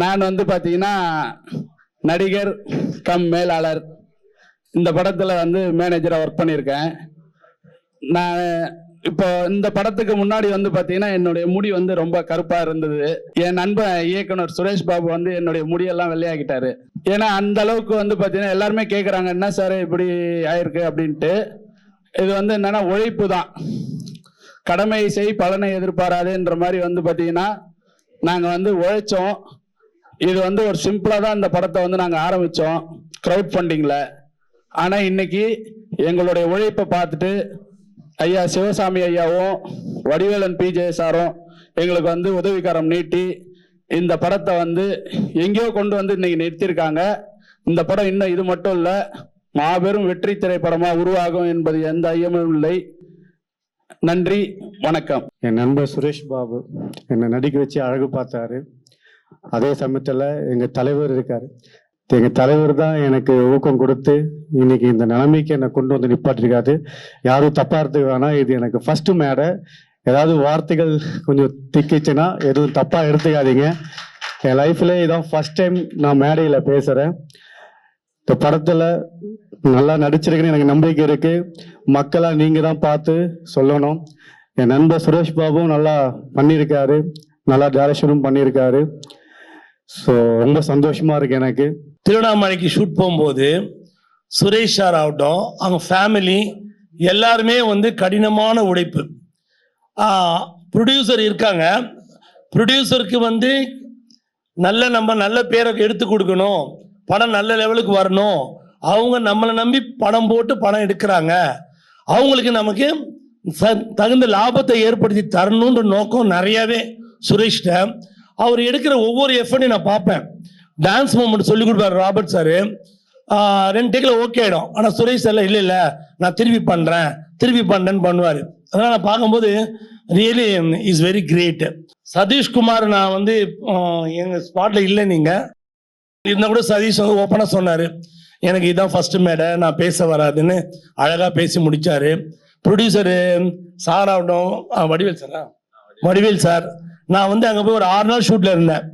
நான் வந்து பார்த்தீங்கன்னா நடிகர் கம் மேலாளர். இந்த படத்தில் வந்து மேனேஜராக ஒர்க் பண்ணியிருக்கேன். நான் இப்போ இந்த படத்துக்கு முன்னாடி வந்து பார்த்தீங்கன்னா என்னுடைய முடி வந்து ரொம்ப கருப்பாக இருந்தது. என் நண்பன் இயக்குனர் சுரேஷ் பாபு வந்து என்னுடைய முடியெல்லாம் வெள்ளையாக்கிட்டாரு. ஏன்னா அந்த அளவுக்கு வந்து பார்த்தீங்கன்னா எல்லாருமே கேட்குறாங்க, என்ன சார் இப்படி ஆயிருக்கு அப்படின்ட்டு. இது வந்து என்னன்னா உழைப்பு தான். கடமை செய் பலனை எதிர்பாராதுன்ற மாதிரி வந்து பார்த்தீங்கன்னா நாங்கள் வந்து உழைச்சோம். இது வந்து ஒரு சிம்பிளாக தான் இந்த படத்தை வந்து நாங்கள் ஆரம்பித்தோம் க்ரௌட் ஃபண்டிங்கில். ஆனால் இன்னைக்கு எங்களுடைய உழைப்பை பார்த்துட்டு ஐயா சிவசாமி ஐயாவும் வடிவேலன் பிஜே சாரும் எங்களுக்கு வந்து உதவிக்காரம் நீட்டி இந்த படத்தை வந்து எங்கேயோ கொண்டு வந்து இன்னைக்கு நிறுத்தியிருக்காங்க. இந்த படம் இன்னும் இது மட்டும் இல்லை, மாபெரும் வெற்றி திரைப்படமாக உருவாகும் என்பது எந்த ஐயமும் இல்லை. நன்றி, வணக்கம். என் நண்பர் சுரேஷ் பாபு என்னை நடிக்க வச்சு அழகு பார்த்தாரு. அதே சமயத்தில் எங்கள் தலைவர் இருக்கார். எங்கள் தலைவர் தான் எனக்கு ஊக்கம் கொடுத்து இன்னைக்கு இந்த நிலைமைக்கு என்னை கொண்டு வந்து நிப்பாட்டிருக்காரு. யாரும் தப்பா எடுத்துக்க வேணாம், இது எனக்கு ஃபர்ஸ்ட் மேடை. ஏதாவது வார்த்தைகள் கொஞ்சம் திக்கிச்சுன்னா எதுவும் தப்பாக எடுத்துக்காதீங்க. என் லைஃப்ல இதான் ஃபர்ஸ்ட் டைம் நான் மேடையில் பேசுகிறேன். இந்த படத்தில் நல்லா நடிச்சிருக்குன்னு எனக்கு நம்பிக்கை இருக்கு. மக்களாக நீங்கள் தான் பார்த்து சொல்லணும். என் நண்பர் சுரேஷ் பாபுவும் நல்லா பண்ணியிருக்காரு, நல்லா டைரக்ஷனும் பண்ணியிருக்காரு. ஸோ ரொம்ப சந்தோஷமா இருக்கு எனக்கு. திருவண்ணாமலைக்கு ஷூட் போகும்போது சுரேஷ் சார் ஆகட்டும், அவங்க ஃபேமிலி எல்லாருமே வந்து கடினமான உழைப்பு. ப்ரொடியூசர் இருக்காங்க, ப்ரொடியூசருக்கு வந்து நம்ம நல்ல பேரை எடுத்து கொடுக்கணும், படம் நல்ல லெவலுக்கு வரணும். அவங்க நம்மளை நம்பி படம் போட்டு படம் எடுக்கிறாங்க. அவங்களுக்கு நமக்கு தகுந்த லாபத்தை ஏற்படுத்தி தரணுன்ற நோக்கம் நிறையாவே சுரேஷ்ட. அவர் எடுக்கிற ஒவ்வொரு எஃபர்ட்டையும் நான் பார்ப்பேன். டான்ஸ் மூமெண்ட் சொல்லி கொடுப்பாரு ராபர்ட் சார். 2 டேக்கில் ஓகே ஆகிடும். ஆனால் சுரேஷ் சார்ல இல்லை நான் திருப்பி பண்ணுறேன்னு பண்ணுவார். அதனால் நான் பார்க்கும்போது really is very great. Satishkumar நான் வந்து எங்கள் ஸ்பாட்டில் இல்லை, நீங்கள் இருந்தால் கூட சதீஷ் வந்து ஓப்பனாக சொன்னார், எனக்கு இதுதான் ஃபர்ஸ்ட் மேடை, நான் பேச வராதுன்னு அழகாக பேசி முடித்தார். ப்ரொடியூசரு சார் ஆகட்டும், வடிவேல் சார், நான் வந்து அங்கே போய் ஒரு 6 நாள் ஷூட்டில் இருந்தேன்.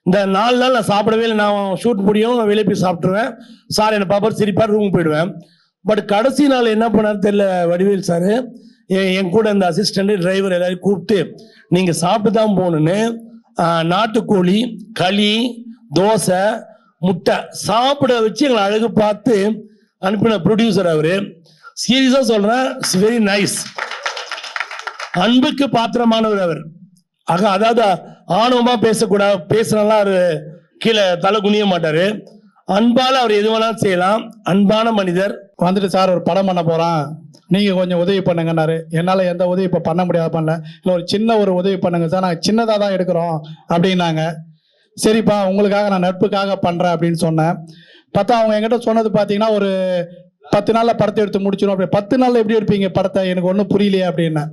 இந்த 4 நாள் நான் சாப்பிடவே இல்லை. நான் ஷூட் முடியும், நான் வெளியே போய் சாப்பிட்ருவேன். சார் என்னை பாப்பார் சிரிப்பார், ரூம் போயிடுவேன். பட் கடைசி நாள் என்ன பண்ணார் தெரியல வடிவேல் சார், என் கூட இந்த அசிஸ்டண்ட் டிரைவர் எல்லாரையும் கூப்பிட்டு நீங்கள் சாப்பிட்டு தான் போகணுன்னு நாட்டுக்கோழி, களி, தோசை, முட்டை சாப்பிட வச்சு எங்களை அழகு பார்த்து அனுப்பின ப்ரொடியூசர் அவரு. சீரியஸாக சொல்கிறேன், இட்ஸ் வெரி நைஸ். அன்புக்கு பாத்திரமானவர் அவர். அதாவது ஆணவமா பேசக்கூடாது, பேசுனாலாம் அவரு கீழே தலை குனிய மாட்டாரு. அன்பால அவர் எது வேணாலும் செய்யலாம். அன்பான மனிதர். வந்துட்டு சார் ஒரு படம் பண்ண போறான், நீங்க கொஞ்சம் உதவி பண்ணுங்கன்னாரு. என்னால எந்த உதவி இப்ப பண்ண முடியாது, பண்ணல. இல்லை ஒரு சின்ன ஒரு உதவி பண்ணுங்க சார், நாங்கள் சின்னதாக தான் எடுக்கிறோம் அப்படின்னாங்க. சரிப்பா உங்களுக்காக நான் நட்புக்காக பண்றேன் அப்படின்னு சொன்னேன். பார்த்தா அவங்க என்கிட்ட சொன்னது பார்த்தீங்கன்னா ஒரு 10 நாள்ல படத்தை எடுத்து முடிச்சிடும். அப்படி 10 நாள்ல எப்படி எடுப்பீங்க படத்தை, எனக்கு ஒன்றும் புரியலையே அப்படின்னு.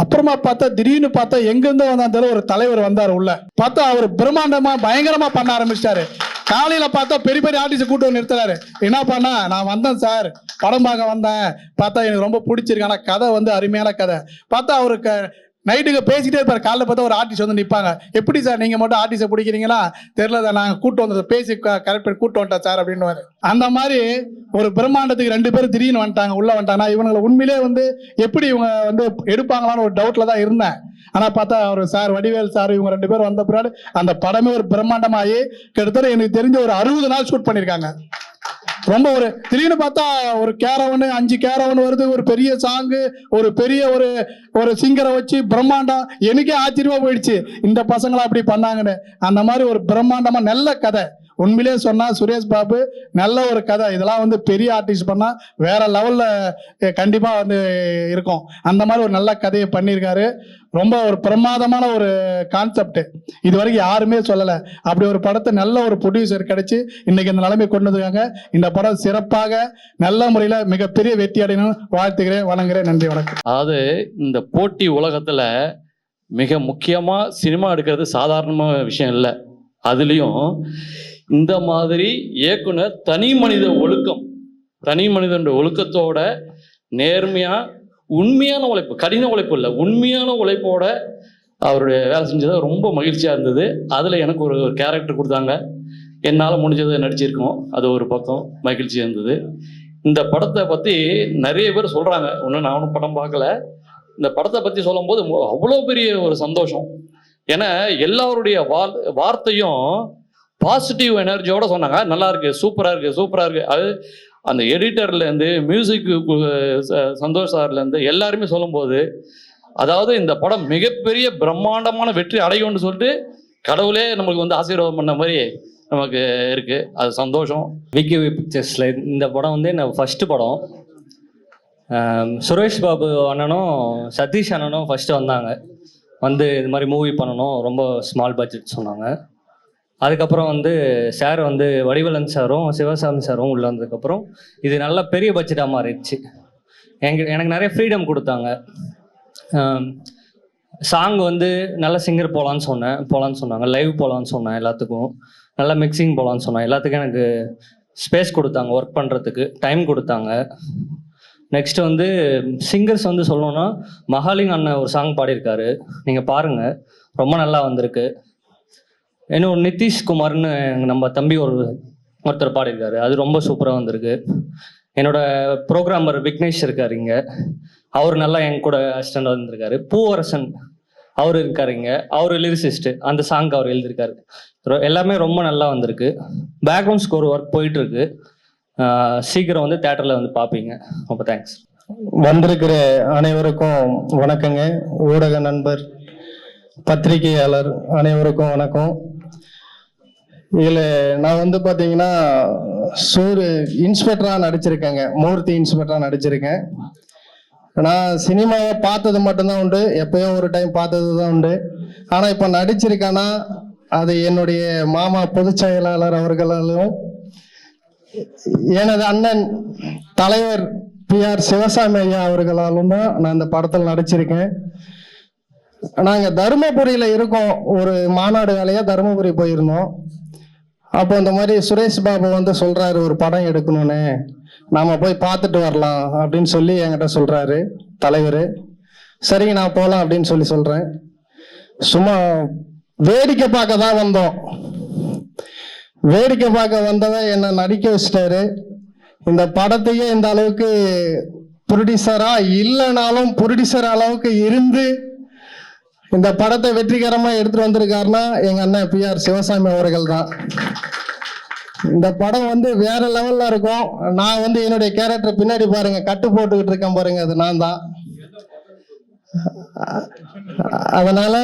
அப்புறமா பார்த்தா திடீர்னு பார்த்தா எங்கிருந்து வந்தாலும் ஒரு தலைவர் வந்தார் உள்ள. பார்த்தா அவர் பிரம்மாண்டமா பயங்கரமா பண்ண ஆரம்பிச்சிட்டாரு. காலையில பார்த்தா பெரிய பெரிய ஆர்டிஸ்ட் கூட்டு வந்து நிறுத்துறாரு. என்ன பண்ணா, நான் வந்தேன் சார், படம் பார்க்க வந்தேன், பார்த்தா எனக்கு ரொம்ப பிடிச்சிருக்கு, ஆனா கதை வந்து அருமையான கதை. பார்த்தா அவருக்கு நைட்டுக்கு பேசிட்டே இருப்பாரு. காலைல பார்த்தா ஒரு ஆர்டிஸ்ட் வந்து நிற்பாங்க. எப்படி சார் நீங்க மட்டும் ஆர்டிஸ்ட பிடிக்கிறீங்களா, தெரியல சார், நாங்கள் கூட்டு வந்தது பேசி கரெக்ட் பண்ணி கூட்டு வந்துட்டா சார் அப்படின்னு. அந்த மாதிரி ஒரு பிரம்மாண்டத்துக்கு 2 பேரும் திடீர்னு வந்துட்டாங்க, உள்ள வந்துட்டாங்கன்னா இவங்களை உண்மையிலே வந்து எப்படி இவங்க வந்து எடுப்பாங்களான்னு ஒரு டவுட்ல தான் இருந்தேன். ஆனா பார்த்தா அவர் சார் வடிவேல் சார் இவங்க 2 பேரும் வந்த பின்னாடி அந்த படமே ஒரு பிரம்மாண்டமாகி கிட்டத்தட்ட எனக்கு தெரிஞ்ச ஒரு 60 நாள் ஷூட் பண்ணியிருக்காங்க. ரொம்ப ஒரு திடீர்னு பார்த்தா ஒரு கேரவன் 5 கேரவன் வருது, ஒரு பெரிய சாங்கு, ஒரு பெரிய ஒரு சிங்கரை வச்சு பிரம்மாண்டம். எனக்கே ஆச்சரியமா போயிடுச்சு, இந்த பசங்களா அப்படி பண்ணாங்கன்னு. அந்த மாதிரி ஒரு பிரம்மாண்டமா நல்ல கதை. உண்மையிலே சொன்னா சுரேஷ் பாபு நல்ல ஒரு கதை. இதெல்லாம் வந்து பெரிய ஆர்டிஸ்ட் பண்ணா வேற லெவல்ல கண்டிப்பா வந்து இருக்கும். அந்த மாதிரி ஒரு நல்ல கதையை பண்ணியிருக்காரு. ரொம்ப ஒரு பிரமாதமான ஒரு கான்செப்ட், இது வரைக்கும் யாருமே சொல்லலை. அப்படி ஒரு படத்தை நல்ல ஒரு ப்ரொடியூசர் கிடைச்சி இன்னைக்கு இந்த நிலைமை கொண்டு வந்துருக்காங்க. இந்த படம் சிறப்பாக நல்ல முறையில் மிகப்பெரிய வெற்றி அடையணும் வாழ்த்துக்கிறேன், வணங்குறேன். நன்றி, வணக்கம். அதாவது இந்த போட்டி உலகத்துல மிக முக்கியமா சினிமா எடுக்கிறது சாதாரணமான விஷயம் இல்லை. அதுலேயும் இந்த மாதிரி இயக்குனர் தனி மனிதனுடைய ஒழுக்கத்தோட நேர்மையா உண்மையான உழைப்பு, கடின உழைப்பு இல்லை, உண்மையான உழைப்போட அவருடைய வேலை செஞ்சது ரொம்ப மகிழ்ச்சியாக இருந்தது. அதில் எனக்கு ஒரு கேரக்டர் கொடுத்தாங்க, என்னால் முடிஞ்சதை நடிச்சிருக்கோம். அது ஒரு பக்கம் மகிழ்ச்சியாக இருந்தது. இந்த படத்தை பற்றி நிறைய பேர் சொல்கிறாங்க, ஒன்றும் நானும் படம் பார்க்கல. இந்த படத்தை பற்றி சொல்லும்போது அவ்வளோ பெரிய ஒரு சந்தோஷம். ஏன்னா எல்லாருடைய வார்த்தையும் பாசிட்டிவ் எனர்ஜியோட சொன்னாங்க. நல்லா இருக்கு, சூப்பராக இருக்கு, சூப்பராக இருக்கு. அது அந்த எடிட்டர்லேருந்து மியூசிக் சந்தோஷ் சார்லேருந்து எல்லாருமே சொல்லும்போது, அதாவது இந்த படம் மிகப்பெரிய பிரம்மாண்டமான வெற்றி அடையும்னு சொல்லிட்டு கடவுளே நம்மளுக்கு வந்து ஆசீர்வாதம் பண்ண மாதிரி நமக்கு இருக்கு. அது சந்தோஷம். விக்கி பிக்சர்ஸில் இந்த படம் வந்து நான் ஃபஸ்ட்டு படம். சுரேஷ் பாபு அண்ணனும் சதீஷ் அண்ணனும் ஃபஸ்ட்டு வந்தாங்க, வந்து இது மாதிரி மூவி பண்ணணும், ரொம்ப ஸ்மால் பட்ஜெட் சொன்னாங்க. அதுக்கப்புறம் வந்து சார் வந்து வடிவலன் சாரும் சிவசாமி சாரும் உள்ள வந்ததுக்கப்புறம் இது நல்ல பெரிய பட்ஜெட்டாக மாறிடுச்சு. எனக்கு நிறைய ஃப்ரீடம் கொடுத்தாங்க. சாங் வந்து நல்ல சிங்கர் போகலான்னு சொன்னாங்க, லைவ் போகலான்னு சொன்னேன், எல்லாத்துக்கும் நல்ல மிக்சிங் போகலான்னு சொன்னேன். எல்லாத்துக்கும் எனக்கு ஸ்பேஸ் கொடுத்தாங்க, ஒர்க் பண்ணுறதுக்கு டைம் கொடுத்தாங்க. நெக்ஸ்ட் வந்து சிங்கர்ஸ் வந்து சொல்லணும்னா மகாலிங் அண்ணன் ஒரு சாங் பாடியிருக்காரு, நீங்கள் பாருங்கள், ரொம்ப நல்லா வந்திருக்கு. இன்னும் நிதிஷ்குமார்னு நம்ம தம்பி ஒருத்தர் பாடியிருக்காரு, அது ரொம்ப சூப்பராக வந்திருக்கு. என்னோட ப்ரோக்ராமர் விக்னேஷ் இருக்கார் இங்கே, அவர் நல்லா என் கூட அசிஸ்டண்ட் வந்திருக்காரு. பூவரசன் அவர் இருக்காரு இங்கே, அவர் லிரிசிஸ்ட்டு, அந்த சாங்க்கு அவர் எழுதியிருக்காரு. எல்லாமே ரொம்ப நல்லா வந்திருக்கு. பேக்ரவுண்ட் ஸ்கோர் ஒர்க் போயிட்டுருக்கு, சீக்கிரம் வந்து தேட்டரில் வந்து பார்ப்பீங்க. ரொம்ப தேங்க்ஸ். வந்திருக்கிற அனைவருக்கும் வணக்கங்க. ஊடக நண்பர், பத்திரிகையாளர் அனைவருக்கும் வணக்கம். இதில் நான் வந்து பார்த்தீங்கன்னா இன்ஸ்பெக்டராக நடிச்சிருக்கேங்க, மூர்த்தி இன்ஸ்பெக்டராக நடிச்சிருக்கேன். நான் சினிமாவை பார்த்தது மட்டும்தான் உண்டு, எப்பயோ ஒரு டைம் பார்த்தது தான் உண்டு. ஆனால் இப்போ நடிச்சிருக்கேன்னா அது என்னுடைய மாமா பொதுச் செயலாளர் அவர்களாலும் எனது அண்ணன் தலைவர் PR சிவசாமி ஐயா அவர்களாலும் தான் நான் இந்த படத்தில் நடிச்சிருக்கேன். நாங்கள் தருமபுரியில் இருக்கோம், ஒரு மாநாடு வேலையாக தருமபுரி போயிருந்தோம். அப்போ இந்த மாதிரி சுரேஷ் பாபு வந்து சொல்கிறாரு ஒரு படம் எடுக்கணும்னு, நாம் போய் பார்த்துட்டு வரலாம் அப்படின்னு சொல்லி என்கிட்ட சொல்கிறாரு தலைவர். சரிங்க நான் போகலாம் அப்படின்னு சொல்லி சொல்கிறேன். சும்மா வேடிக்கை பார்க்க தான் வந்தோம். வேடிக்கை பார்க்க வந்தவன் என்னை நடிக்க வச்சிட்டாரு. இந்த படத்தையே இந்த அளவுக்கு ப்ரொடியூசராக இல்லைனாலும் ப்ரொடியூசர் அளவுக்கு இருந்து இந்த படத்தை வெற்றிகரமாக எடுத்துட்டு வந்திருக்காருன்னா எங்கள் அண்ணன் PR சிவசாமி அவர்கள் தான். இந்த படம் வந்து வேற லெவலில் இருக்கும். நான் வந்து என்னுடைய கேரக்டர் பின்னாடி பாருங்க, கட்டு போட்டுக்கிட்டு இருக்கேன் பாருங்க, அது நான் தான். அதனால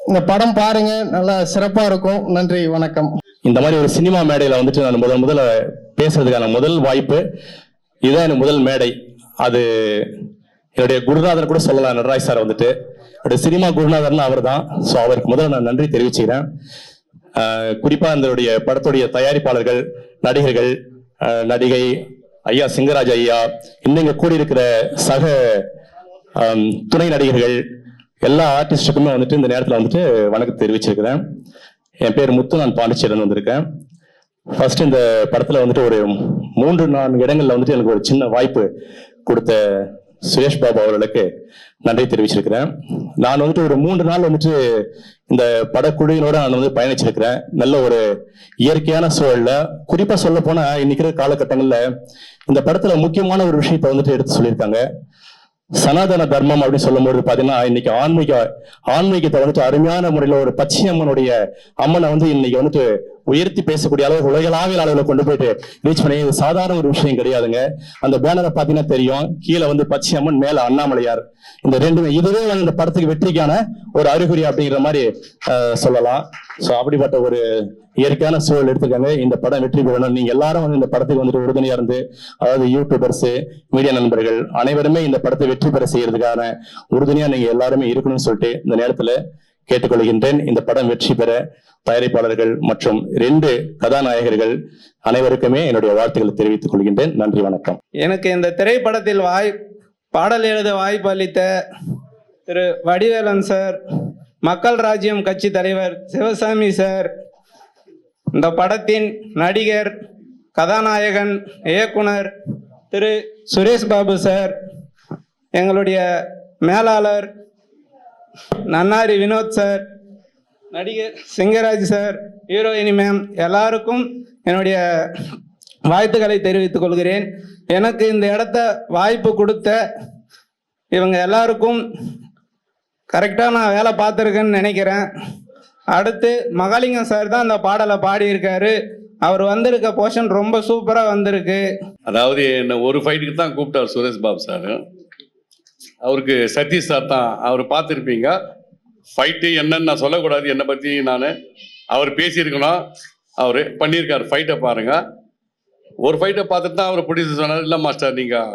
இந்த படம் பாருங்க, நல்லா சிறப்பாக இருக்கும். நன்றி, வணக்கம். இந்த மாதிரி ஒரு சினிமா மேடையில் வந்துட்டு நான் முதல்ல பேசுறதுக்கான முதல் வாய்ப்பு இதுதான், எனக்கு முதல் மேடை. அது என்னுடைய குருநாதர் கூட சொல்லலாம், நடராஜ் சார் வந்துட்டு என்னுடைய சினிமா குருநாதர்னு அவர் தான். ஸோ அவருக்கு முதல்ல நான் நன்றி தெரிவிச்சுக்கிறேன். குறிப்பா இந்த படத்துடைய தயாரிப்பாளர்கள், நடிகர்கள், நடிகை ஐயா சிங்கராஜ் ஐயா, இன்னும் இங்க கூடியிருக்கிற சக துணை நடிகர்கள், எல்லா ஆர்டிஸ்டுக்குமே வந்துட்டு இந்த நேரத்தில் வந்துட்டு வணக்கம் தெரிவிச்சிருக்கிறேன். என் பேர் முத்து, நான் பாண்டிச்சேரியில் வந்திருக்கேன். ஃபர்ஸ்ட் இந்த படத்துல வந்துட்டு ஒரு 3-4 இடங்கள்ல வந்துட்டு எனக்கு ஒரு சின்ன வாய்ப்பு கொடுத்த சுரேஷ் பாபு அவர்களுக்கு நன்றி தெரிவிச்சிருக்கிறேன். நான் வந்துட்டு ஒரு 3 நாள் வந்துட்டு இந்த படக்குழுவினோட நான் வந்து பயணிச்சிருக்கிறேன். நல்ல ஒரு இயற்கையான சூழல்ல, குறிப்பா சொல்ல போனா இன்னைக்கு காலகட்டங்கள்ல இந்த படத்துல முக்கியமான ஒரு விஷயத்தை வந்துட்டு எடுத்து சொல்லியிருக்காங்க. சனாதன தர்மம் அப்படின்னு சொல்லும்போது பாத்தீங்கன்னா இன்னைக்கு ஆன்மீகத்தை வந்துட்டு அருமையான முறையில ஒரு பச்சையம்மனுடைய அம்மனை வந்து இன்னைக்கு வந்துட்டு உயர்த்தி பேசக்கூடிய அளவு உலகளாவிய அளவுல கொண்டு போயிட்டு ரீச் பண்ணி, இது சாதாரண ஒரு விஷயம் கிடையாதுங்க. அந்த பேனரை பாத்தீங்கன்னா தெரியும், கீழே வந்து பச்சையம்மன், மேல அண்ணாமலையார். இந்த ரெண்டுமே இதுவே வந்து இந்த படத்துக்கு வெற்றிக்கான ஒரு அறிகுறி அப்படிங்கிற மாதிரி சொல்லலாம். ஸோ அப்படிப்பட்ட ஒரு இயற்கையான சூழல் எடுத்துக்காங்க. இந்த படம் வெற்றி பெறணும். நீங்க எல்லாரும் வந்து இந்த படத்துக்கு வந்துட்டு உறுதுணையா இருந்து, அதாவது யூடியூபர்ஸ், மீடியா நண்பர்கள் அனைவருமே இந்த படத்தை வெற்றி பெற செய்யறதுக்கான உறுதுணையா நீங்க எல்லாருமே இருக்கணும்னு சொல்லிட்டு இந்த நேரத்துல கேட்டுக்கொள்கின்றேன். இந்த படம் வெற்றி பெற தயாரிப்பாளர்கள் மற்றும் 2 கதாநாயகர்கள் அனைவருக்குமே என்னுடைய வாழ்த்துக்களை தெரிவித்துக் கொள்கின்றேன். நன்றி, வணக்கம். எனக்கு இந்த திரைப்படத்தில் பாடல் எழுத வாய்ப்பு அளித்த திரு வடிவேலன் சார், மக்கள் ராஜ்யம் கட்சி தலைவர் சிவசாமி சார், இந்த படத்தின் நடிகர், கதாநாயகன், இயக்குனர் திரு சுரேஷ் பாபு சார், எங்களுடைய மேலாளர் நன்னாரி வினோத் சார், நடிகர் சிங்கராஜ் சார், ஹீரோயினி மேம் எல்லாருக்கும் என்னுடைய வாழ்த்துக்களை தெரிவித்துக் கொள்கிறேன். எனக்கு இந்த இடத்த வாய்ப்பு கொடுத்த இவங்க எல்லாருக்கும் கரெக்டாக நான் வேலை பார்த்துருக்கேன்னு நினைக்கிறேன். அடுத்து மகாலிங்கம் சார் தான் அந்த பாடலை பாடியிருக்காரு. அவர் வந்திருக்க போர்ஷன் ரொம்ப சூப்பராக வந்திருக்கு. அதாவது என்ன ஒரு ஃபைட்டுக்கு தான் கூப்பிட்டார் சுரேஷ் பாபு சார். அவருக்கு சதீஷ் சார் தான், அவர் பார்த்துருப்பீங்க. ஃபைட்டு என்னன்னு நான் சொல்லக்கூடாது, என்னை பற்றி அவர் பேசியிருக்கணும், அவர் பண்ணியிருக்கார். ஃபைட்டை பாருங்க. ஒரு ஃபைட்டை பார்த்துட்டு தான் அவர் ப்ரொடியூசர் சொன்னார், இல்லை மாஸ்டர் நீங்கள்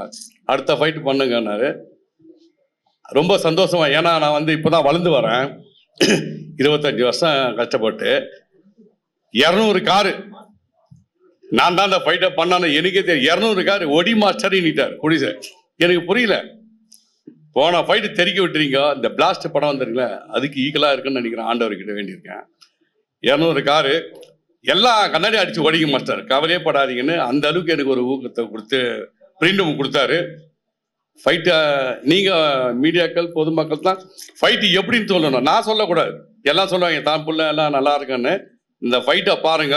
அடுத்த ஃபைட்டு பண்ணுங்கன்னாரு. ரொம்ப சந்தோஷமா, ஏன்னா நான் இப்போ தான் வளர்ந்து வரேன். 25 வருஷம் கஷ்டப்பட்டு 200 காரு நான் தான் அந்த ஃபைட்டை பண்ணானு எனக்கே தெரியும். 200 காரு ஒடி மாஸ்டர் நீட்டார் ப்ரொடியூசர். எனக்கு புரியல, போன ஃபைட்டு தெறிக்க விட்டுறீங்க. இந்த பிளாஸ்ட் படம் வந்துருங்களே, அதுக்கு ஈக்குவலாக இருக்குன்னு நினைக்கிறேன். ஆண்டவர்கிட்ட வேண்டியிருக்கேன். 200 காரு எல்லாம் கண்ணாடி அடிச்சு ஓடிங்க மாஸ்டர், கவலையே படாதீங்கன்னு அந்த அளவுக்கு எனக்கு ஒரு ஊக்கத்தை கொடுத்து பிரிண்டும் கொடுத்தாரு. ஃபைட்டை நீங்கள் மீடியாக்கள் பொதுமக்கள் தான் ஃபைட்டு எப்படின்னு சொல்லணும், நான் சொல்லக்கூடாது. எல்லாம் சொல்லுவாங்க தான் புள்ள எல்லாம் நல்லா இருக்குன்னு. இந்த ஃபைட்டை பாருங்க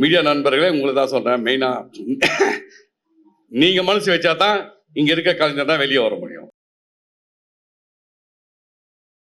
மீடியா நண்பர்களே, உங்களுக்கு தான் சொல்கிறேன். மெயினாக நீங்கள் மனசு வச்சா தான் இங்கே இருக்க கலைஞர் தான் வெளியே வர முடியும்.